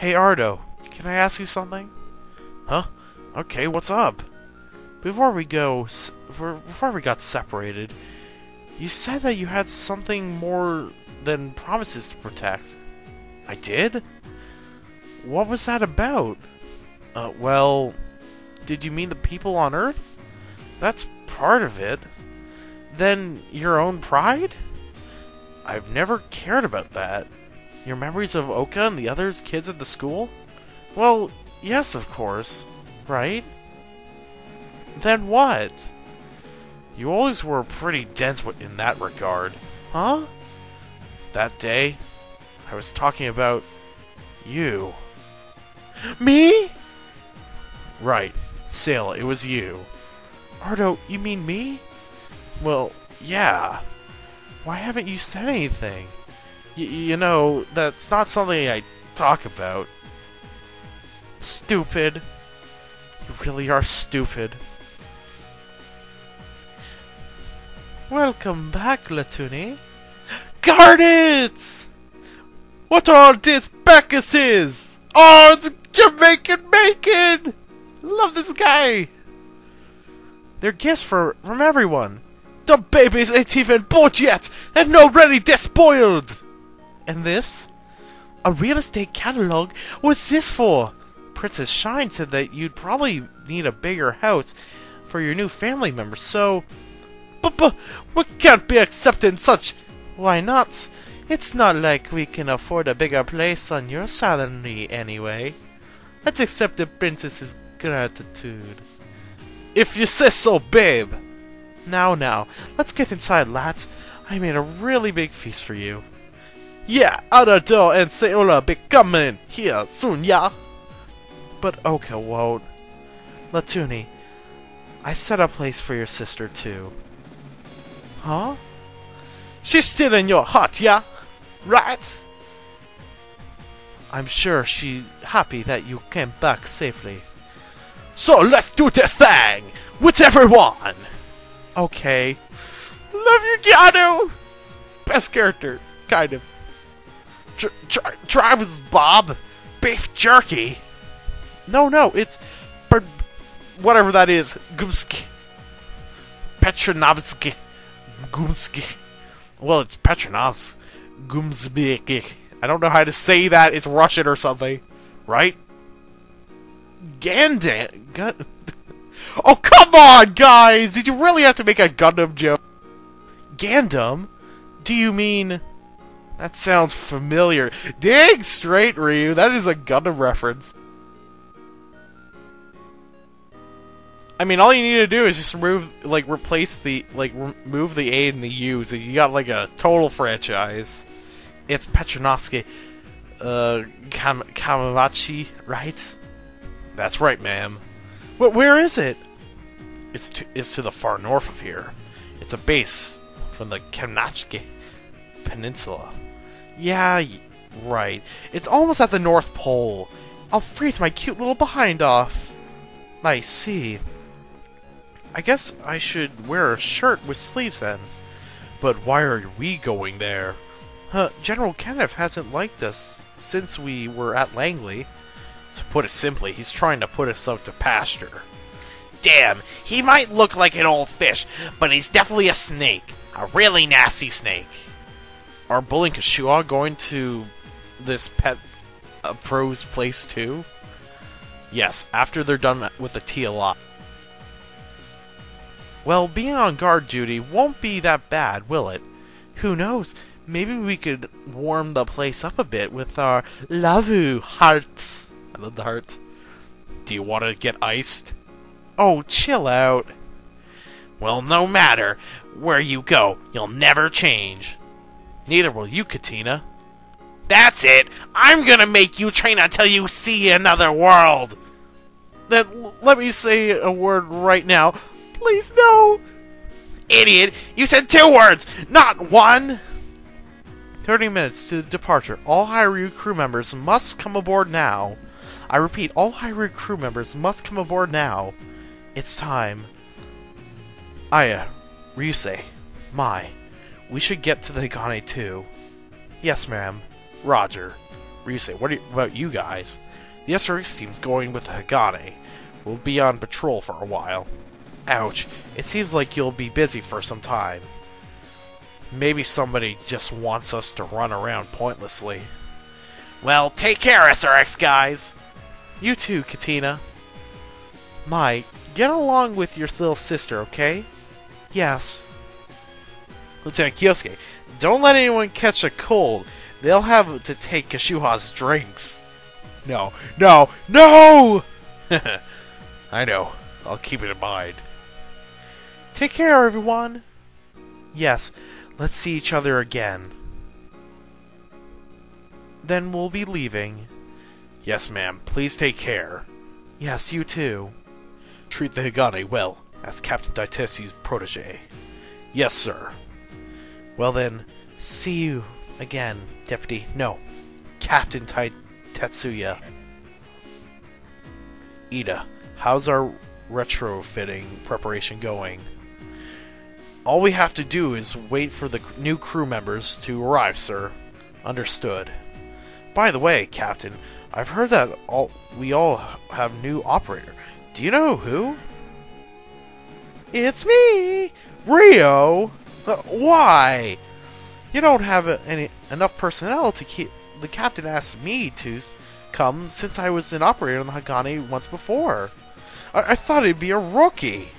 Hey Ardo, can I ask you something? Huh? Okay, what's up? Before we got separated, you said that you had something more than promises to protect. I did? What was that about? Well, did you mean the people on Earth? That's part of it. Then your own pride? I've never cared about that. Your memories of Oka and the others kids at the school? Well, yes, of course. Right? Then what? You always were pretty dense in that regard. Huh? That day, I was talking about you. Me? Right. Sail, it was you. Ardo, you mean me? Well, yeah. Why haven't you said anything? You know, that's not something I talk about. Stupid. You really are stupid. Welcome back, Latuni. Garnet! What all this Bacchus is? Oh, it's Jamaican bacon! Love this guy! They're gifts from everyone. The babies ain't even bought yet, and already they're spoiled! And this? A real estate catalog? What's this for? Princess Shine said that you'd probably need a bigger house for your new family members, so... But we can't be accepting such... Why not? It's not like we can afford a bigger place on your salary anyway. Let's accept the princess's gratitude. If you say so, babe! Now, let's get inside, lat. I made a really big feast for you. Yeah, out the door and Seola be coming here soon, yeah? But Oka won't. Latuni, I set a place for your sister, too. Huh? She's still in your heart, yeah? Right? I'm sure she's happy that you came back safely. So let's do this thing! With everyone! Okay. Love you, Keanu! Best character, kind of. Travis Bob? Beef jerky? No, it's... whatever that is. Gumski. Petronovsky. Gumski. Well, it's Petronovsk. Gumsbeki. I don't know how to say that. It's Russian or something. Right? Gundam. Oh, come on, guys! Did you really have to make a Gundam joke? Gundam? Do you mean... That sounds familiar. Dang straight, Ryu. That is a Gundam reference. I mean, all you need to do is just replace the, remove the A and the U, so you got, like, a total franchise. It's Petronovsky, Kamawachi, right? That's right, ma'am. But where is it? It's to the far north of here. It's a base from the Kamchatka Peninsula. Yeah, right. It's almost at the North Pole. I'll freeze my cute little behind off. I see. I guess I should wear a shirt with sleeves then. But why are we going there? General Kenneth hasn't liked us since we were at Langley. To put it simply, he's trying to put us out to pasture. Damn, he might look like an old fish, but he's definitely a snake. A really nasty snake. Are Bull and Kashua going to this pet pro's place too? Yes, after they're done with the TLI. Well, being on guard duty won't be that bad, will it? Who knows? Maybe we could warm the place up a bit with our lavu heart. I love the heart. Do you want to get iced? Oh, chill out. Well, no matter where you go, you'll never change. Neither will you, Katina. That's it! I'm gonna make you train until you see another world! Then let me say a word right now. Please, no! Idiot! You said 2 words, not 1! 30 minutes to departure. All Hyrule crew members must come aboard now. I repeat, all Hyrule crew members must come aboard now. It's time. Aya, Ryusei, Mai, we should get to the Hagane too. Yes, ma'am. Roger. Ryusei, what about you guys? The SRX team's going with the Hagane. We'll be on patrol for a while. Ouch. It seems like you'll be busy for some time. Maybe somebody just wants us to run around pointlessly. Well, take care, SRX guys! You too, Katina. Mai, get along with your little sister, okay? Yes. Lieutenant Kyosuke, don't let anyone catch a cold. They'll have to take Kashuha's drinks. No, no, no! I know. I'll keep it in mind. Take care, everyone. Yes, let's see each other again. Then we'll be leaving. Yes, ma'am. Please take care. Yes, you too. Treat the Hagane well, as Captain Daitesu's protege. Yes, sir. Well then, see you again, Deputy. No, Captain Tetsuya. Ida, how's our retrofitting preparation going? All we have to do is wait for the new crew members to arrive, sir. Understood. By the way, Captain, I've heard that we all have new operator. Do you know who? It's me, Rio. Why? You don't have enough personnel to keep. The captain asked me to come since I was an operator on the Hagane once before. I thought it'd be a rookie.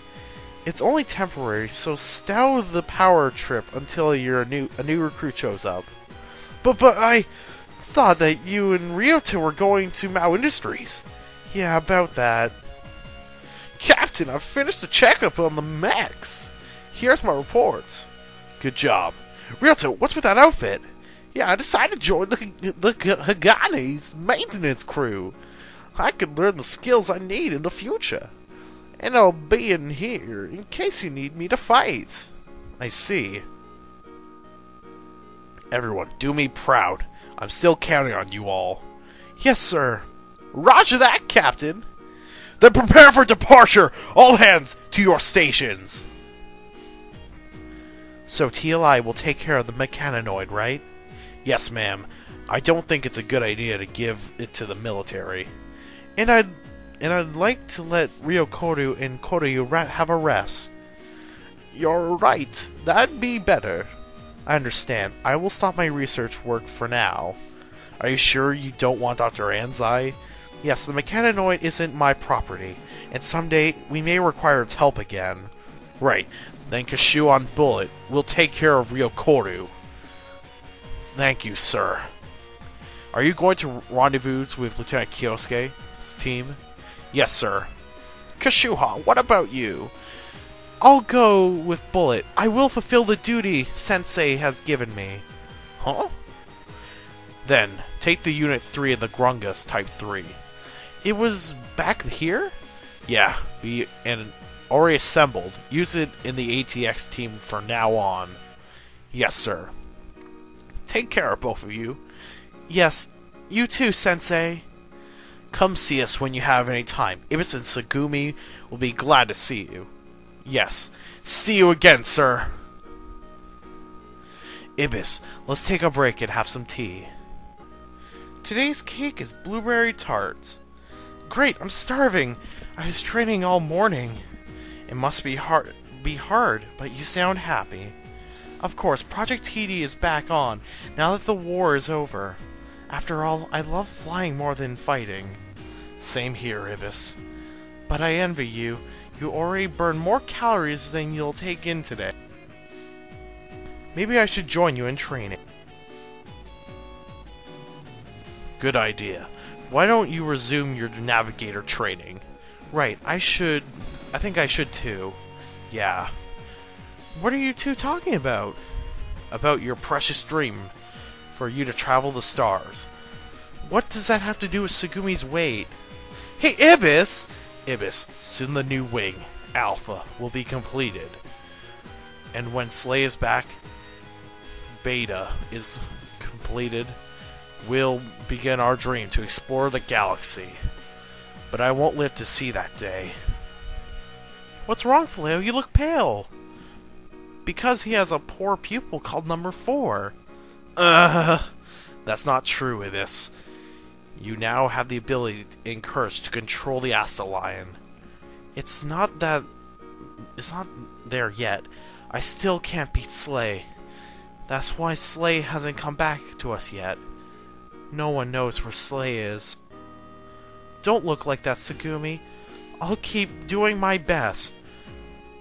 It's only temporary, so stow the power trip until a new recruit shows up. But I thought that you and Ryota were going to Mao Industries. Yeah, about that. Captain, I've finished the checkup on the mechs. Here's my report. Good job. Ryota, what's with that outfit? Yeah, I decided to join the Hagane's maintenance crew. I can learn the skills I need in the future. And I'll be in here in case you need me to fight. I see. Everyone, do me proud. I'm still counting on you all. Yes, sir. Roger that, Captain. Then prepare for departure! All hands to your stations! So TLI will take care of the mechaninoid, right? Yes, ma'am. I don't think it's a good idea to give it to the military. And I'd like to let Ryokoru and Koryu have a rest. You're right. That'd be better. I understand. I will stop my research work for now. Are you sure you don't want Dr. Anzai? Yes, the mechaninoid isn't my property, and someday we may require its help again. Right. Then Kashu on Bullet will take care of Ryokoru. Thank you, sir. Are you going to rendezvous with Lieutenant Kyosuke's team? Yes, sir. Kashuha, what about you? I'll go with Bullet. I will fulfill the duty Sensei has given me. Huh? Then, take the Unit 3 of the Grungus Type 3. It was back here? Yeah, we already assembled. Use it in the ATX team from now on. Yes, sir. Take care of both of you. Yes, you too, Sensei. Come see us when you have any time. Ibis and Sagumi will be glad to see you. Yes. See you again, sir. Ibis, let's take a break and have some tea. Today's cake is blueberry tart. Great, I'm starving. I was training all morning. It must be hard, but you sound happy. Of course, Project TD is back on, now that the war is over. After all, I love flying more than fighting. Same here, Ibis. But I envy you. You already burn more calories than you'll take in today. Maybe I should join you in training. Good idea. Why don't you resume your navigator training? Right, I think I should too. Yeah. What are you two talking about? About your precious dream for you to travel the stars. What does that have to do with Sugumi's weight? Hey, Ibis! Ibis, soon the new wing, Alpha, will be completed. And when Slay is back, Beta is completed, we'll begin our dream to explore the galaxy. But I won't live to see that day. What's wrong, Phileo? You look pale. Because he has a poor pupil called number 4. That's not true, Ibis. You now have the ability and courage to control the Asta Lion. It's not there yet. I still can't beat Slay. That's why Slay hasn't come back to us yet. No one knows where Slay is. Don't look like that, Tsugumi. I'll keep doing my best.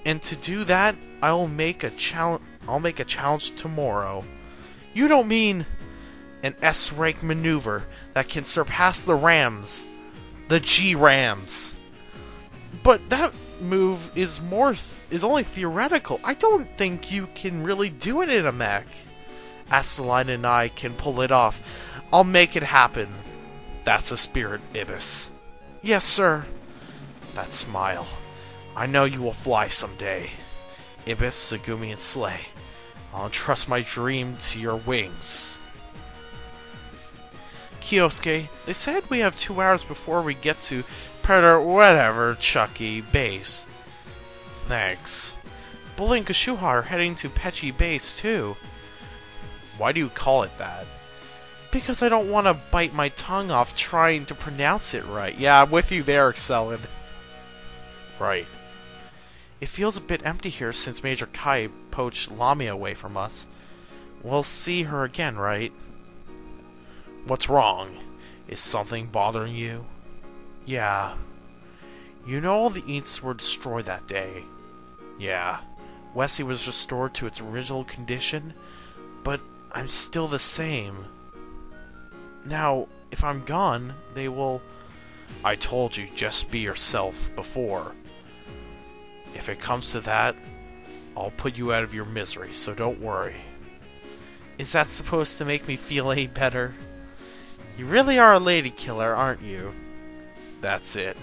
And to do that, I'll make a challenge tomorrow. You don't mean an S-rank maneuver that can surpass the Rams. The G-Rams. But that move is only theoretical. I don't think you can really do it in a mech. Astaline and I can pull it off. I'll make it happen. That's a spirit, Ibis. Yes, sir. That smile. I know you will fly someday. Ibis, Tsugumi, and Slay. I'll entrust my dream to your wings. Kyosuke, they said we have 2 hours before we get to Predator whatever Chucky base. Thanks. Bully and Kashuha are heading to Pechi base too. Why do you call it that? Because I don't want to bite my tongue off trying to pronounce it right. Yeah, I'm with you there, Excellent. Right. It feels a bit empty here since Major Kai poached Lamia away from us. We'll see her again, right? What's wrong? Is something bothering you? Yeah. You know all the Eats were destroyed that day. Yeah. Wesley was restored to its original condition, but I'm still the same. Now, if I'm gone, they will... I told you, just be yourself before. If it comes to that, I'll put you out of your misery, so don't worry. Is that supposed to make me feel any better? You really are a lady killer, aren't you? That's it.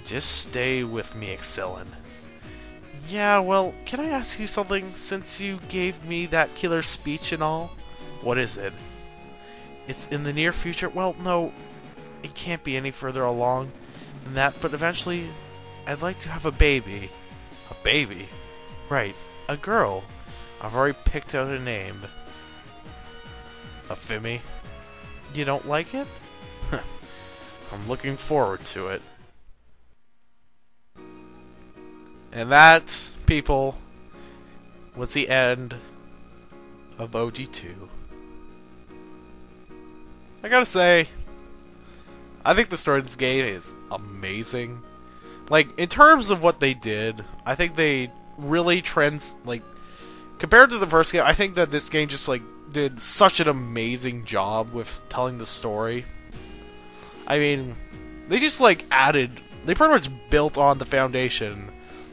Just stay with me, Excellent. Yeah, well, can I ask you something since you gave me that killer speech and all? What is it? It's in the near future? Well, no, it can't be any further along than that, but eventually I'd like to have a baby. A baby? Right, a girl. I've already picked out a name. A Fimi? You don't like it? I'm looking forward to it. And that, people, was the end of OG2. I gotta say, I think the story of this game is amazing. Like, in terms of what they did, I think they really compared to the first game, I think that this game just, did such an amazing job with telling the story. I mean, they just, they pretty much built on the foundation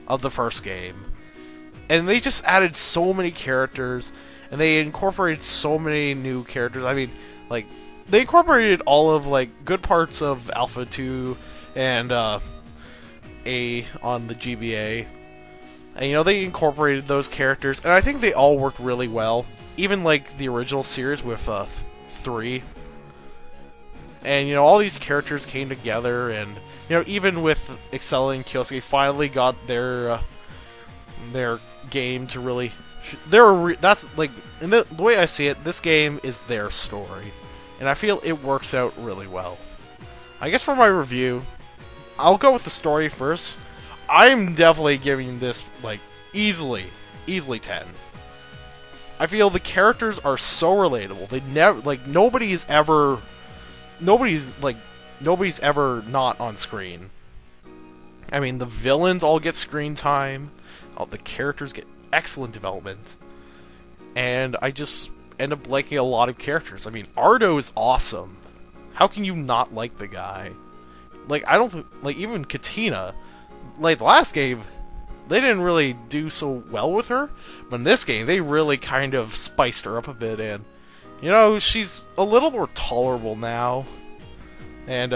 of the first game. And they just added so many characters, and they incorporated so many new characters. I mean, they incorporated all of, good parts of Alpha 2 and, A on the GBA. And, they incorporated those characters, and I think they all worked really well. Even, the original series with, 3. And, all these characters came together, and, even with Excel and Kyosuke finally got their game to really... that's, in the way I see it, this game is their story. And I feel it works out really well. I guess for my review, I'll go with the story first. I'm definitely giving this, easily 10. I feel the characters are so relatable. They never, nobody's ever not on screen. I mean, the villains all get screen time. All the characters get excellent development. And I just end up liking a lot of characters. I mean, Ardo is awesome. How can you not like the guy? I don't think, even Katina, the last game, they didn't really do so well with her, but in this game, they really kind of spiced her up a bit, and, she's a little more tolerable now. And,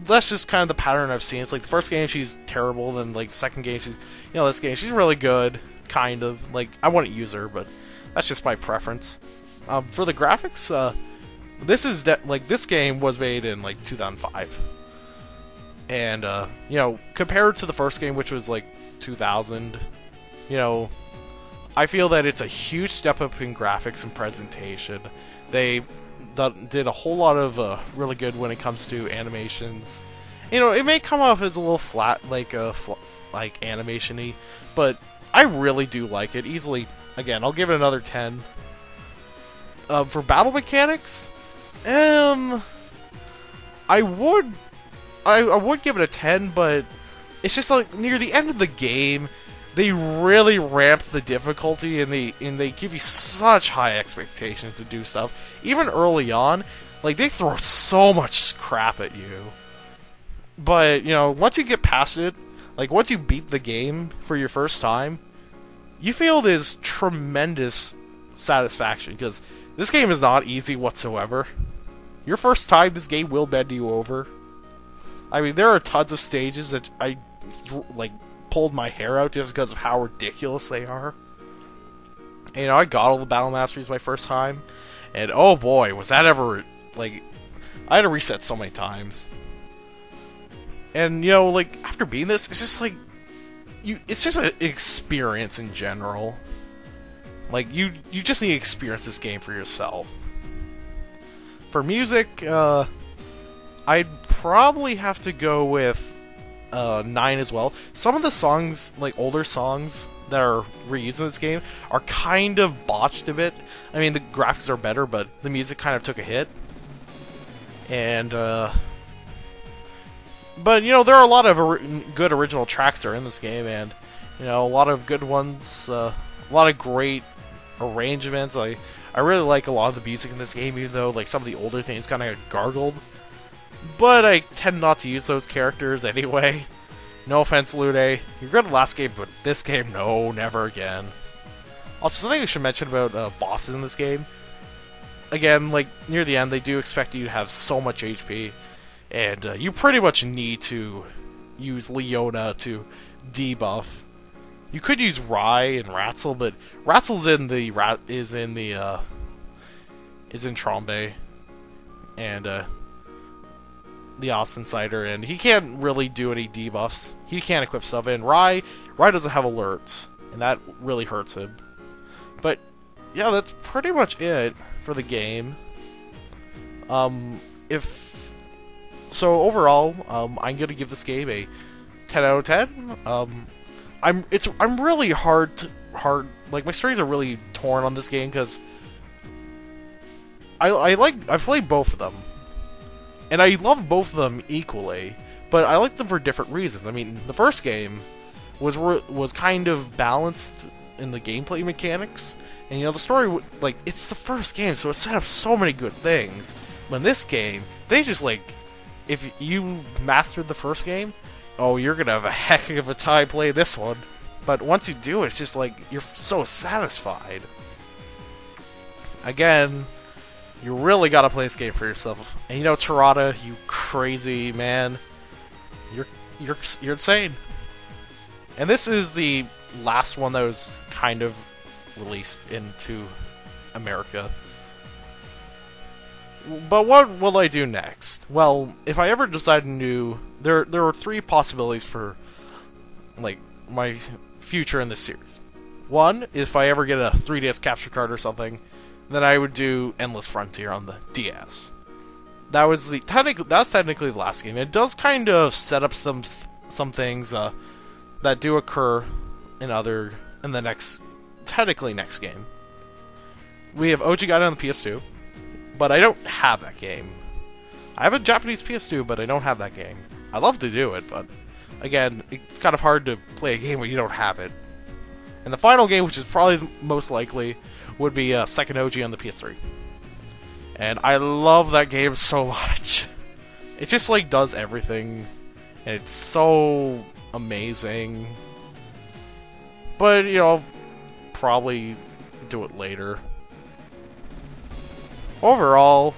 that's just kind of the pattern I've seen. It's the first game, she's terrible, then, the second game, she's, this game, she's really good, kind of. I wouldn't use her, but that's just my preference. For the graphics, this is, this game was made in, 2005. And, compared to the first game, which was, 2000, I feel that it's a huge step up in graphics and presentation. They did a whole lot of really good when it comes to animations. You know, it may come off as a little flat, like animation-y, but I really do like it. Easily, again, I'll give it another 10. For battle mechanics, I would give it a 10, but it's just like near the end of the game, they really ramp the difficulty and they give you such high expectations to do stuff. Even early on, like they throw so much crap at you. But, you know, once you get past it, like once you beat the game for your first time, you feel this tremendous satisfaction because this game is not easy whatsoever. Your first time, this game will bend you over. I mean, there are tons of stages that I, like, pulled my hair out just because of how ridiculous they are. And, you know, I got all the Battle Masteries my first time, and oh boy, was that ever, like, I had to reset so many times. And, you know, like, after beating this, it's just like, it's just an experience in general. Like, you just need to experience this game for yourself. For music, I'd probably have to go with 9 as well. Some of the songs, like older songs that are reused in this game, are kind of botched a bit. I mean, the graphics are better, but the music kind of took a hit. And, but, you know, there are a lot of good original tracks that are in this game, and, you know, a lot of good ones, a lot of great arrangements. I really like a lot of the music in this game, even though, like, some of the older things kind of gargled. But I tend not to use those characters anyway. No offense, Lude. You're good at last game, but this game, no, never again. Also, something I should mention about bosses in this game. Again, like, near the end, they do expect you to have so much HP. And you pretty much need to use Leona to debuff. You could use Rai and Ratzel, but Ratzel's in Trombe and the Austin Cider, and he can't really do any debuffs. He can't equip stuff, and Rai doesn't have alerts, and that really hurts him. But yeah, that's pretty much it for the game. So overall, I'm gonna give this game a 10 out of 10. I'm really hard. Like, my strings are really torn on this game because I've played both of them, and I love both of them equally, but I like them for different reasons. I mean, the first game was kind of balanced in the gameplay mechanics, and, you know, the story, like, it's the first game, so it set up so many good things. But in this game, they just, like, if you mastered the first game, oh, you're gonna have a heck of a time playing this one. But once you do it, it's just like, you're so satisfied. Again, you really gotta play this game for yourself. And, you know, Terada, you crazy man, you're insane. And this is the last one that was kind of released into America. But what will I do next? Well, if I ever decide to there are 3 possibilities for, like, my future in this series. One, if I ever get a 3DS capture card or something, then I would do Endless Frontier on the DS. That was technically the last game. It does kind of set up some things that do occur in the next game. We have OG Gaiden on the PS2. But I don't have that game. I have a Japanese PS2, but I don't have that game. I'd love to do it, but again, it's kind of hard to play a game when you don't have it. And the final game, which is probably most likely, would be Second OG on the PS3. And I love that game so much. It just, like, does everything, and it's so amazing. But, you know, I'll probably do it later. Overall,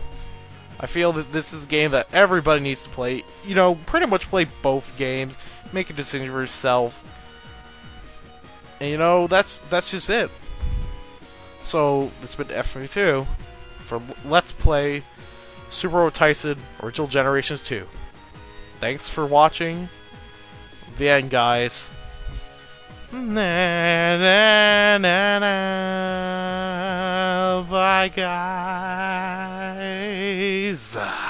I feel that this is a game that everybody needs to play. You know, pretty much play both games, make a decision for yourself, and, you know, that's just it. So this has been F22 for Let's Play Super Robot Taisen Original Generations 2. Thanks for watching. The end, guys. Na, na, na, na. Bye, guys. guys!